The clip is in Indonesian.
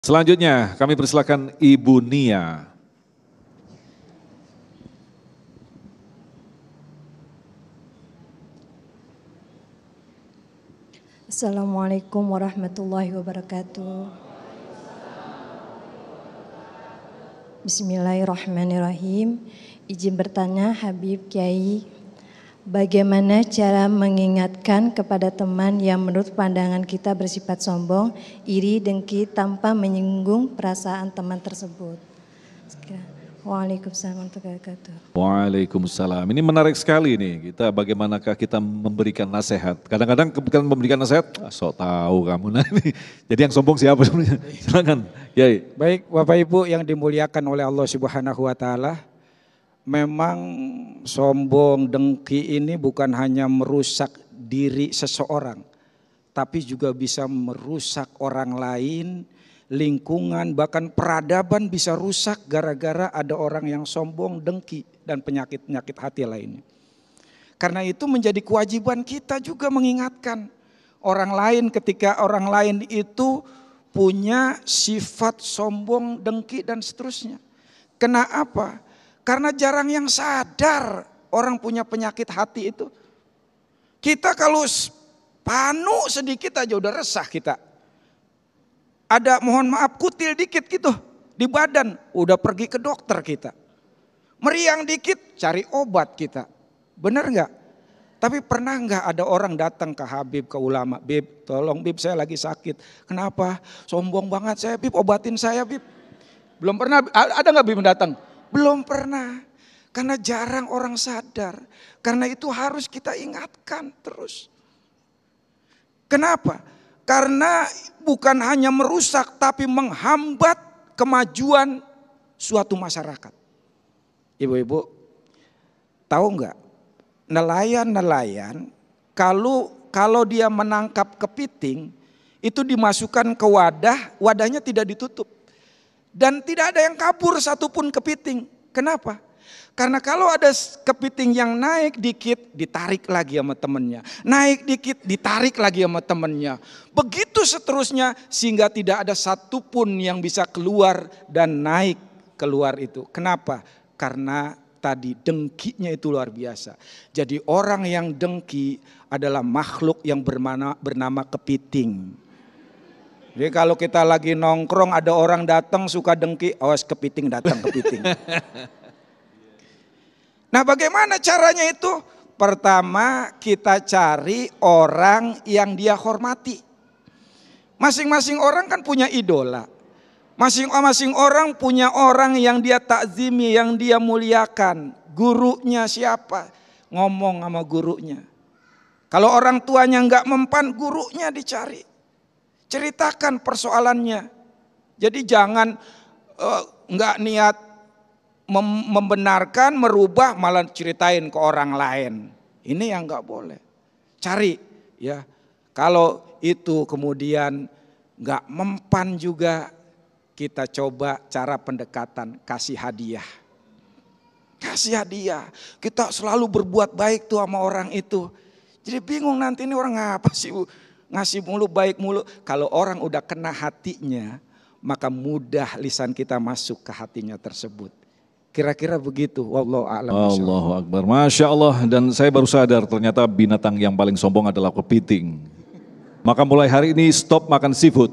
Selanjutnya kami persilakan Ibu Nia. Assalamualaikum warahmatullahi wabarakatuh. Bismillahirrahmanirrahim. Izin bertanya Habib Kiai, bagaimana cara mengingatkan kepada teman yang menurut pandangan kita bersifat sombong, iri, dengki tanpa menyinggung perasaan teman tersebut? Waalaikumsalam warahmatullahi wabarakatuh. Waalaikumsalam. Ini menarik sekali nih, bagaimanakah kita memberikan nasihat. Kadang-kadang ketika memberikan nasihat, sok tahu kamu. Nah, ini. Jadi yang sombong siapa sebenarnya? Silakan, Yai. Baik, Bapak Ibu yang dimuliakan oleh Allah Subhanahu wa taala. Memang sombong, dengki ini bukan hanya merusak diri seseorang, tapi juga bisa merusak orang lain, lingkungan, bahkan peradaban bisa rusak gara-gara ada orang yang sombong, dengki, dan penyakit-penyakit hati lainnya. Karena itu menjadi kewajiban kita juga mengingatkan orang lain ketika orang lain itu punya sifat sombong, dengki, dan seterusnya. Kenapa? Karena jarang yang sadar orang punya penyakit hati itu. Kita kalau panu sedikit aja udah resah kita. Ada mohon maaf kutil dikit gitu di badan, udah pergi ke dokter kita. Meriang dikit cari obat kita. Benar nggak? Tapi pernah nggak ada orang datang ke Habib, ke ulama, Bib tolong Bib saya lagi sakit. Kenapa? Sombong banget saya Bib, obatin saya Bib. Belum pernah, ada nggak Bib datang? Belum pernah. Karena jarang orang sadar. Karena itu harus kita ingatkan terus. Kenapa? Karena bukan hanya merusak tapi menghambat kemajuan suatu masyarakat. Ibu-ibu tahu nggak? Nelayan kalau dia menangkap kepiting itu dimasukkan ke wadah, wadahnya tidak ditutup. Dan tidak ada yang kabur satupun kepiting. Kenapa? Karena kalau ada kepiting yang naik dikit, ditarik lagi sama temennya. Naik dikit, ditarik lagi sama temennya. Begitu seterusnya sehingga tidak ada satupun yang bisa keluar dan naik keluar itu. Kenapa? Karena tadi dengkinya itu luar biasa. Jadi orang yang dengki adalah makhluk yang bernama kepiting. Jadi kalau kita lagi nongkrong ada orang datang suka dengki, awas kepiting datang kepiting. Nah bagaimana caranya itu? Pertama kita cari orang yang dia hormati. Masing-masing orang kan punya idola. Masing-masing orang punya orang yang dia takzimi, yang dia muliakan. Gurunya siapa? Ngomong sama gurunya. Kalau orang tuanya nggak mempan, gurunya dicari. Ceritakan persoalannya. Jadi jangan nggak niat membenarkan, merubah, malah ceritain ke orang lain. Ini yang nggak boleh. Cari ya. Kalau itu kemudian nggak mempan juga, kita coba cara pendekatan, kasih hadiah. Kasih hadiah. Kita selalu berbuat baik tuh sama orang itu. Jadi bingung nanti ini orang ngapa sih ngasih mulu, baik mulu. Kalau orang udah kena hatinya, maka mudah lisan kita masuk ke hatinya tersebut. Kira-kira begitu. Wallahu a'lam. Allahu Akbar. Masya Allah. Dan saya baru sadar ternyata binatang yang paling sombong adalah kepiting. Maka mulai hari ini stop makan seafood.